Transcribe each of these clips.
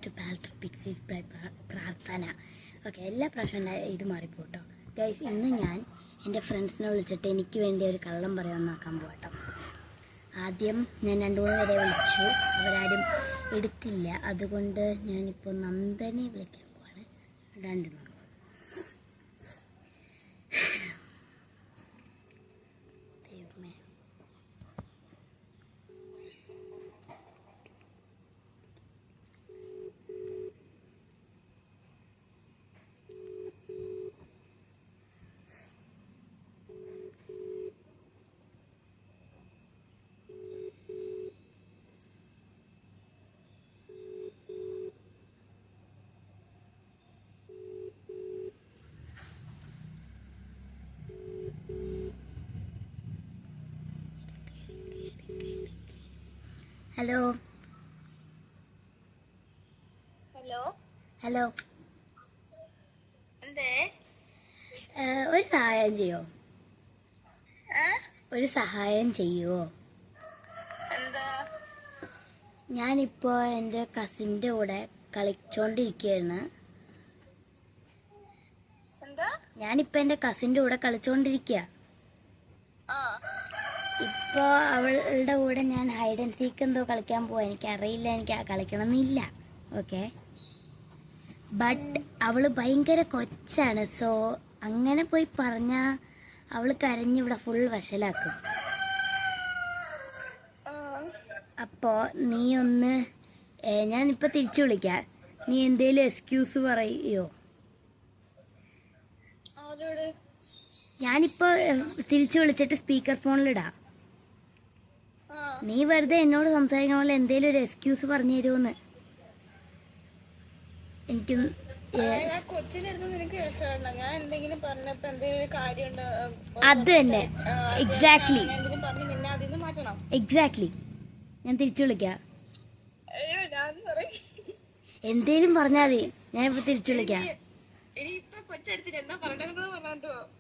To palette of പിക്സീസ് പ്രാർത്ഥന. Okay, എല്ലാ പ്രാവശ്യം ഇത് മാറിപ്പോട്ടോ ഗൈസ്. ഇന്ന് ഞാൻ എൻ്റെ ഫ്രണ്ട്സിനെ വിളിച്ചിട്ട് എനിക്ക് വേണ്ടി ഒരു കള്ളം പറയാമെന്ന് നോക്കാൻ പോകട്ടോ. ആദ്യം ഞാൻ 2-3 പേരെ വിളിച്ചു, അവരാരും എടുത്തില്ല. അതുകൊണ്ട് ഞാനിപ്പോൾ നന്ദനെ വിളിക്കാൻ പോവാണ്. 2 ദൈവമേ. ഹലോ ഹലോ ഹലോ, എന്തേ? ഒരു സഹായം ചെയ്യോ? എന്താ? ഞാനിപ്പോ എൻ്റെ കസിൻ്റെ കൂടെ കളിച്ചോണ്ടിരിക്കുകയാണ്. ഇപ്പോ അവളുടെ കൂടെ ഞാൻ ഹൈഡ് ആൻഡ് സീക്ക് എന്തോ കളിക്കാൻ പോവാ. എനിക്കറിയില്ല, എനിക്ക് കളിക്കണമെന്നില്ല. ഓക്കെ, ബട്ട് അവള് ഭയങ്കര കൊച്ചാണ്. സോ അങ്ങനെ പോയി പറഞ്ഞാ അവള് കരഞ്ഞിവിടെ ഫുൾ വശലാക്കും. അപ്പോ നീ ഒന്ന് ഞാനിപ്പോ തിരിച്ചു വിളിക്കാം. നീ എന്തേലും എക്സ്ക്യൂസ് പറയോ? ഞാനിപ്പോ തിരിച്ചു വിളിച്ചിട്ട് സ്പീക്കർ ഫോണിലിടാം. നീ വെറുതെ എന്നോട് സംസാരിക്കണമല്ലോ, എന്തേലും ഒരു എക്സ്ക്യൂസ് പറഞ്ഞു തരുമെന്ന്. എനിക്ക് അത് തന്നെ, എക്സാക്ട്ലി. ഞാൻ തിരിച്ചു വിളിക്കാം. എന്തേലും പറഞ്ഞാ മതി, ഞാനിപ്പോ തിരിച്ചു വിളിക്കാം.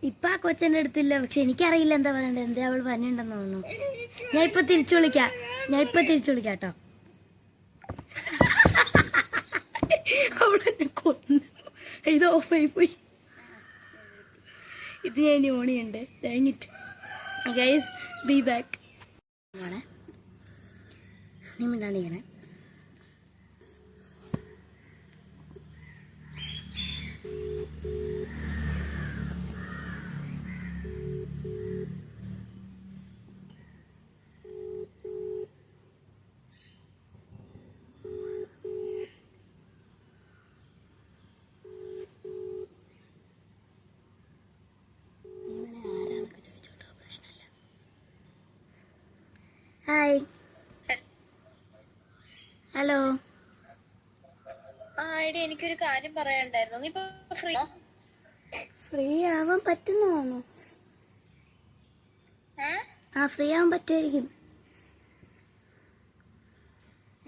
ഇപ്പൊ ആ കൊച്ചെന്റെ അടുത്തില്ല, പക്ഷെ എനിക്കറിയില്ല എന്താ പറയണ്ടത്. എന്താ അവള് പറഞ്ഞിട്ടുണ്ടെന്ന് തോന്നുന്നു. ഞാനിപ്പോ തിരിച്ചു വിളിക്കാം കേട്ടോ. അവളെന്നെ കൊന്നു. ഇത് ഓഫായി പോയി. ഇത് ഞാൻ ഇനി ഓണിയുണ്ട്. ഡാങ് ഇറ്റ് ഗൈസ്, ബി ബാക്ക്. നീ മിണ്ടാണ്ടിരിക്കണേ. Hi, hello. എടി, എനിക്കൊരു കാര്യം പറയാനുണ്ടായിരുന്നു. നീ ഫ്രീ ആവാൻ പറ്റുന്നതാണോ? ഫ്രീ ആവാൻ പറ്റുമായിരിക്കും.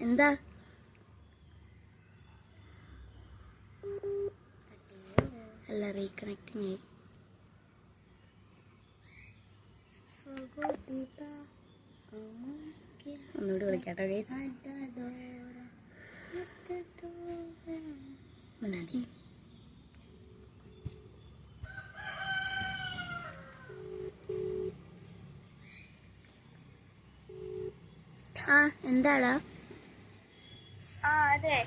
എന്താ? അല്ല, റീകണക്റ്റിംഗ് ആയി. ഒന്നുകൂടി വിളിക്കാട്ടോ ഗൈസ്. എന്താടാ? അതെ,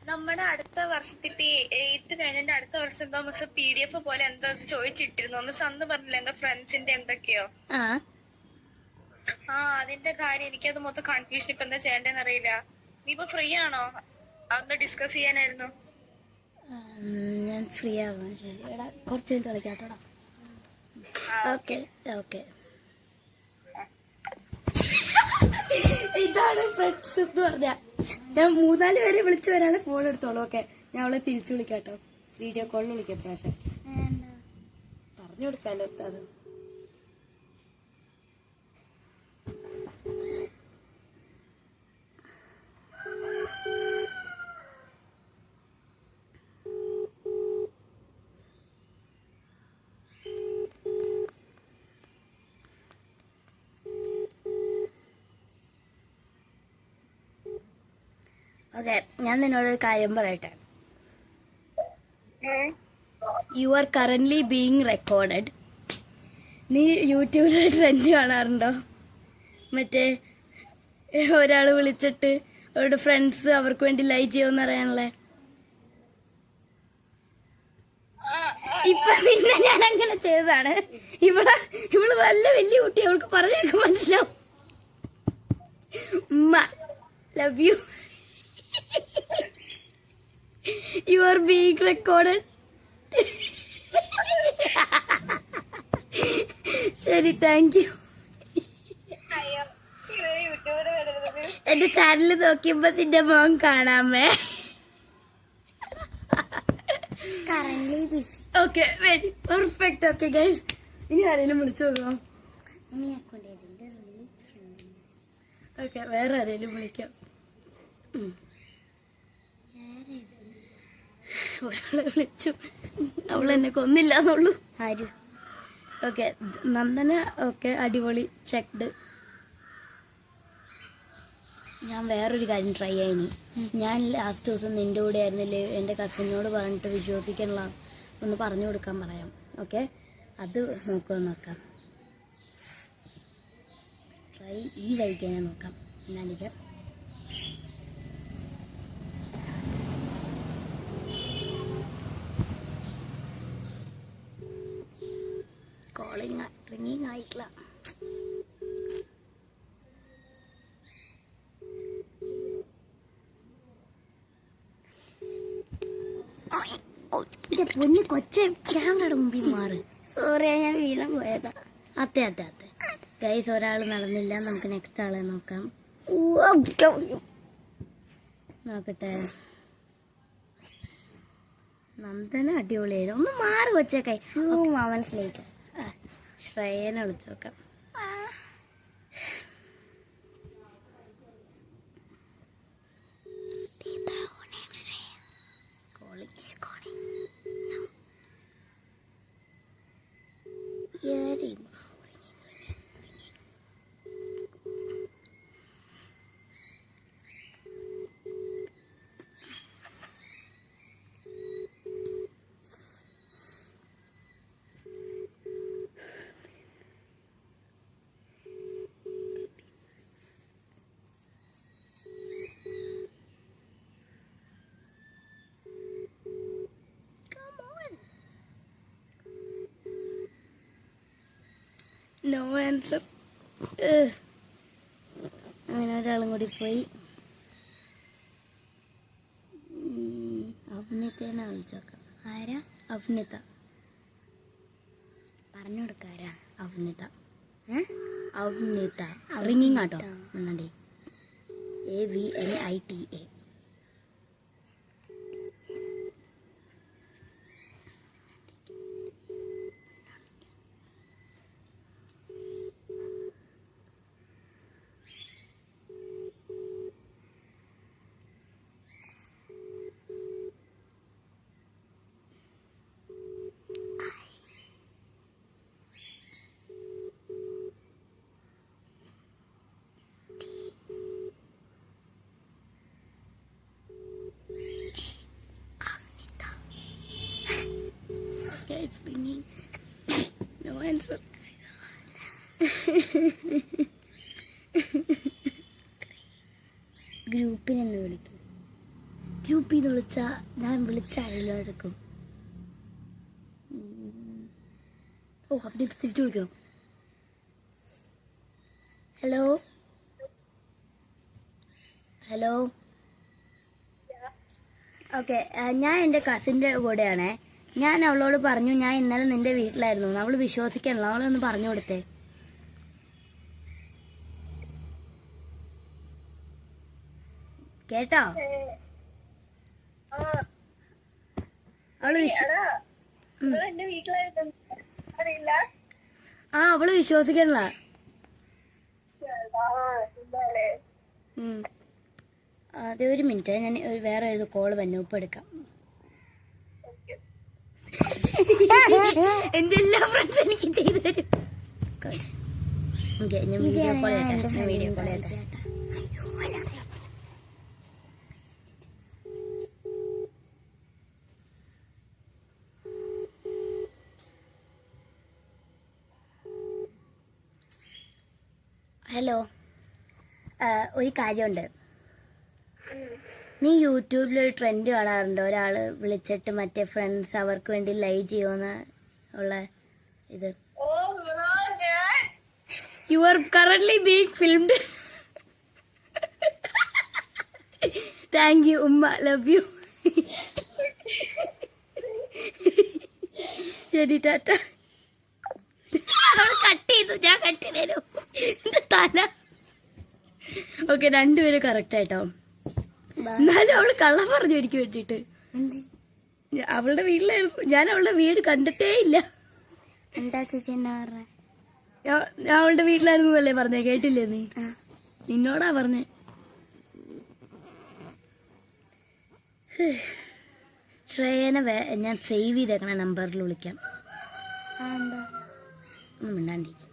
നമ്മുടെ അടുത്ത വർഷത്തിപ്പോ 8th കഴിഞ്ഞതിന്റെ അടുത്ത വർഷം എന്തോ മിസ് PDF പോലെ എന്തോ ചോദിച്ചിട്ടിരുന്നു. മിസ് അന്ന് പറഞ്ഞില്ല എന്തോ ഫ്രണ്ട്സിന്റെ എന്തൊക്കെയോ. അതിന്റെ കാര്യം എനിക്കത് മൊത്തം കൺഫ്യൂഷൻ. ഇപ്പൊ എന്താ ചെയ്യേണ്ടതെന്ന് അറിയില്ല. നീ ഇപ്പൊ ഫ്രീ ആണോ? അതൊന്ന് ഡിസ്കസ് ചെയ്യാനായിരുന്നു. ഞാൻ ഫ്രീ ആവാം. ശരി, എടാ കുറച്ച് മിനിറ്റ് കളിക്കാത്തോടാ. ഓക്കെ. ഇതാണ് ഫ്രണ്ട്സ് എന്ന് പറഞ്ഞ. ഞാൻ 3-4 പേരെ വിളിച്ചു വരാനുള്ള ഫോൺ എടുത്തോളൂ. ഓക്കെ, ഞാൻ അവളെ തിരിച്ചു വിളിക്കാട്ടോ. വീഡിയോ കോളിൽ വിളിക്കാം. പ്രാവശ്യം പറഞ്ഞു കൊടുക്കാലോ അത്. ഓക്കെ, ഞാൻ നിന്നോടൊരു കാര്യം പറയട്ടെ. U are currently being recorded. നീ യൂട്യൂബിൽ ട്രെൻഡ് കാണാറുണ്ടോ? മറ്റേ ഒരാള് വിളിച്ചിട്ട് അവരുടെ ഫ്രണ്ട്സ് അവർക്ക് വേണ്ടി ലൈക്ക് ചെയ്യുമെന്ന് അറിയാനല്ലേ. ഇപ്പൊ നിന്നെ ഞാൻ അങ്ങനെ ചെയ്തതാണ്. ഇവള് വല്ല വലിയ കുട്ടി, അവൾക്ക് പറഞ്ഞൊക്കെ മനസ്സിലാവും. ഉമ്മ love you. You are being recorded. ശരി, താങ്ക് യു. എന്റെ ചാനൽ നോക്കിയപ്പോ നിന്റെ മോൻ കാണാമേ. Okay, very perfect. Okay guys, ഇനി ആരെങ്കിലും വിളിച്ചു നോക്കാം. ഓക്കെ, വേറെ ആരെങ്കിലും വിളിക്കാം. ഒരാളെ വിളിച്ചു, അവളെന്നെ കൊന്നില്ലാന്നുള്ളൂ. ആര്? ഓക്കെ, നന്ദന. ഓക്കെ, അടിപൊളി, ചെക്ക്ഡ്. ഞാൻ വേറൊരു കാര്യം ട്രൈ ആയിനി. ഞാൻ ലാസ്റ്റ് ദിവസം നിന്റെ കൂടെ ആയിരുന്നില്ലേ, എൻ്റെ കസിനോട് പറഞ്ഞിട്ട് വിശ്വസിക്കാനുള്ള ഒന്ന് പറഞ്ഞു കൊടുക്കാൻ പറയാം. ഓക്കെ, അത് നോക്കാം. ട്രൈ ഈ വൈകാനെ നോക്കാം. എന്നാലിക്കാം. കോളിങ് റിങ്ങിങ് ആയിട്ടില്ല. പൊന്ന് കൊച്ചെ, ക്യാമറയുടെ മുമ്പിൽ മാറ്. സോറി, ഞാൻ വീഴാൻ പോയതാ. അതെ. ഗൈസ്, ഒരാൾ നടന്നില്ല. നമുക്ക് നെക്സ്റ്റ് ആളെ നോക്കാം. നോക്കട്ടെ. നന്ദന അടിപൊളിയായിരുന്നു. ഒന്ന് മാറി കൊച്ചേക്കായി. മനസ്സിലായിട്ട് ശ്രേയനെ വിളിച്ചു നോക്കാം. No answer. അങ്ങനെ ഒരാളും കൂടി പോയി. അഭിനിതേനെ വിളിച്ചോക്കാം. ആരാ? അഭിനിത. പറഞ്ഞു കൊടുക്കാരാ? അഭിനിത. റിങ്ങിങ് ആട്ടോ. മണ്ണാണ്ടി. AVNITA. It's ringing. No answer. ഗ്രൂപ്പിനെന്ന് വിളിക്കും. ഗ്രൂപ്പിൽ നിന്ന് വിളിച്ചാ ഞാൻ വിളിച്ചാരെല്ലാം എടുക്കും. അവിടെ തിരിച്ചു വിളിക്കണം. ഹലോ. ഓക്കെ, ഞാൻ എൻ്റെ കസിൻ്റെ കൂടെയാണേ. ഞാൻ അവളോട് പറഞ്ഞു ഞാൻ ഇന്നലെ നിന്റെ വീട്ടിലായിരുന്നു. അവള് വിശ്വസിക്കണല്ലോ. അവളൊന്ന് പറഞ്ഞു കൊടുത്തേ. കേട്ടോ? അവള് വിശ്വസിക്കണല്ല. അതെ, ഒരു മിനിറ്റ്, ഞാൻ വേറെ ഏത് കോള് വന്നു. ഇപ്പൊ എടുക്കാം. എന്റെ എല്ലാ ഫ്രണ്ട്സും എനിക്ക് ചെയ്തു തരും. ഞാൻ വീഡിയോ കോൾ ചെയ്യട്ടെ. ഹലോ, ഒരു കാര്യമുണ്ട്. നീ യൂട്യൂബിലൊരു ട്രെൻഡ് കാണാറുണ്ടോ? ഒരാള് വിളിച്ചിട്ട് മറ്റേ ഫ്രണ്ട്സ് അവർക്ക് വേണ്ടി ലൈവ് ചെയ്യുമെന്ന് ഉള്ള ഇത്. You are currently being filmed. Thank you ഉമ്മ, ലവ് യു. ശരി, ടാറ്റ. കട്ട് ചെയ്തു, ഞാൻ കട്ട് ചെയ്തു തല. ഓക്കെ, രണ്ടുപേരും കറക്റ്റ് ആയിട്ടോ. എന്നാലും അവള് കള്ളം പറഞ്ഞു എനിക്ക് വേണ്ടിട്ട്. അവളുടെ വീട്ടിലായിരുന്നു, ഞാൻ അവളുടെ വീട് കണ്ടിട്ടേ ഇല്ല. എന്താ ചേച്ചി എന്നാ പറഞ്ഞ? ഞാൻ അവളുടെ വീട്ടിലായിരുന്നു എന്നല്ലേ പറഞ്ഞേ, കേട്ടില്ലേ നീ? നിന്നോടാ പറഞ്ഞേ. ശ്രേയനെ ഞാൻ സേവ് ചെയ്തേക്കണ നമ്പറിൽ വിളിക്കാം. എന്താ ഒന്നും മിണ്ടാണ്ടിരിക്കും.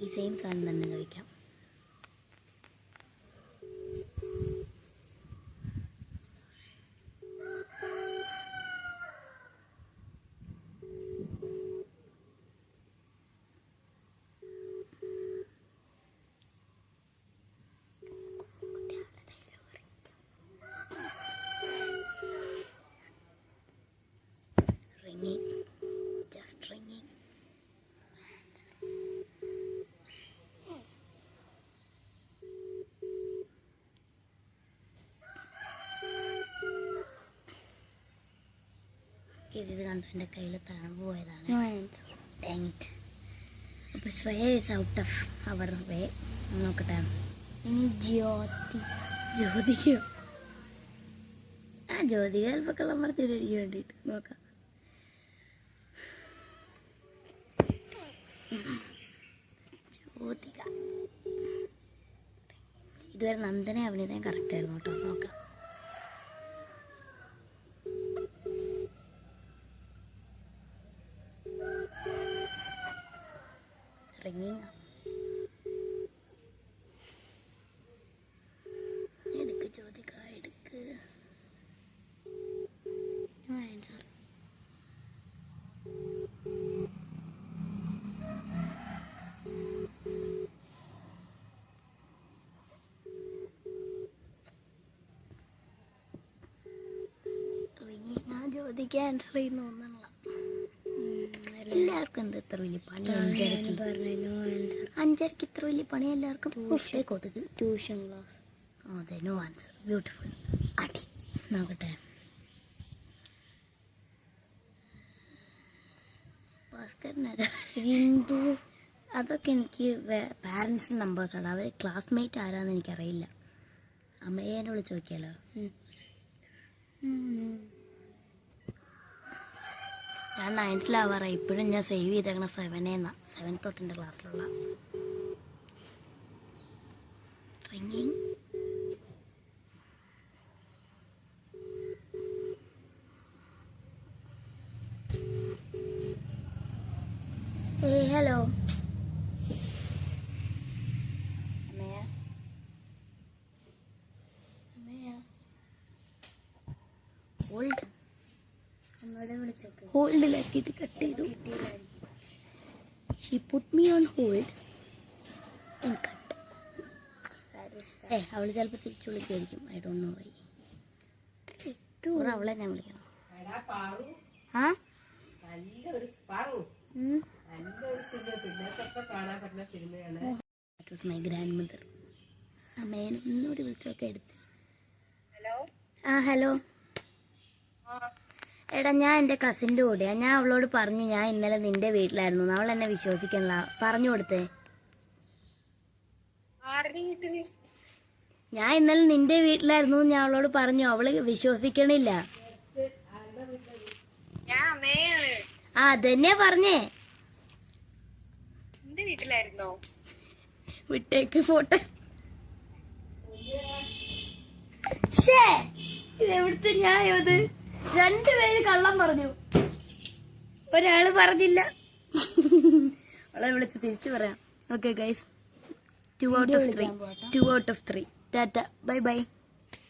ഈ സെയിം സാധനം തന്നെ ചോദിക്കാം. Ringing, just ringing. ഇത് കണ്ടു എൻ്റെ കയ്യിൽ തഴമ്പ് പോയതാണ്. Dang it. അപ്പൊ Shreya is out of our way. നോക്കട്ടെ. ഇനി ജ്യോതികയോ? ജ്യോതിക ചിലപ്പോൾ കള്ളം പറഞ്ഞിട്ട് എനിക്ക് വേണ്ടിയിട്ട് നോക്കാം. ജ്യോതിക ഇതുവരെ നന്ദനെ അഭിനയം കറക്റ്റ് ആയിരുന്നു കേട്ടോ. നോക്കാം. റിങ്ങിങ്. എടുക്ക് ജ്യോതിക, എടുക്ക്. ജ്യോതിക്ക് ആൻസർ ചെയ്യുന്ന ഒന്നുള്ള എല്ലാവർക്കും എന്ത് ഇത്ര വലിയ പണി? അഞ്ചരക്ക് ഇത്ര വലിയ പണി എല്ലാവർക്കും. കൊതുക്. Tuition class. അതെ, നോ ആൻസർ. ബ്യൂട്ടിഫുൾ. അടി. നോക്കട്ടെ. ഭാസ്കരനല്ല, ഹിന്ദു. അതൊക്കെ എനിക്ക് പാരൻസിൻ്റെ നമ്പേഴ്സാണ്. അവർ ക്ലാസ്മേറ്റ് ആരാന്ന് എനിക്കറിയില്ല. അമ്മയെ വിളിച്ച് നോക്കിയാലോ? ഞാൻ 9th ഇപ്പോഴും ഞാൻ സേവ് ചെയ്തേക്കണ 7 തൊട്ടെൻ്റെ ക്ലാസ്സിലുള്ള. റിങ്ങിങ്. ഹലോ. ഹോൾഡ്. ഒന്നുകൂടെ വിളിച്ചോക്ക്. ഹോൾഡിലാക്കിയിട്ട് കട്ട് ചെയ്തു. She put me on hold and cut. അവള് ചിലപ്പോൾ തിരിച്ചു വിളിക്കുമായിരിക്കും. I don't know why. അവളെ ഞാൻ വിളിക്കണം. My grandmother. അമ്മേനെ ഒന്നുകൂടി വിളിച്ചൊക്കെ എടുത്ത്. ഹലോ. എടാ, ഞാൻ എൻ്റെ കസിൻ്റെ കൂടെയാ. ഞാൻ അവളോട് പറഞ്ഞു ഞാൻ ഇന്നലെ നിന്റെ വീട്ടിലായിരുന്നു. അവൾ എന്നെ വിശ്വസിക്കണില്ല. പറഞ്ഞു കൊടുത്തേ. ഞാൻ ഇന്നലെ നിന്റെ വീട്ടിലായിരുന്നു ഞാൻ അവളോട് പറഞ്ഞു. അവള് വിശ്വസിക്കണില്ല. അതന്നെ പറഞ്ഞേ. വീട്ടിലായിരുന്നോ? വിട്ടേക്ക് ഫോട്ടോ. ഇതെവിടുത്തെ ന്യായത്? രണ്ടുപേര് കള്ളം പറഞ്ഞു, ഒരാള് പറഞ്ഞില്ല. അവളെ വിളിച്ച് തിരിച്ചു പറയാം. Okay guys, 2 out of 3. Tata, bye bye.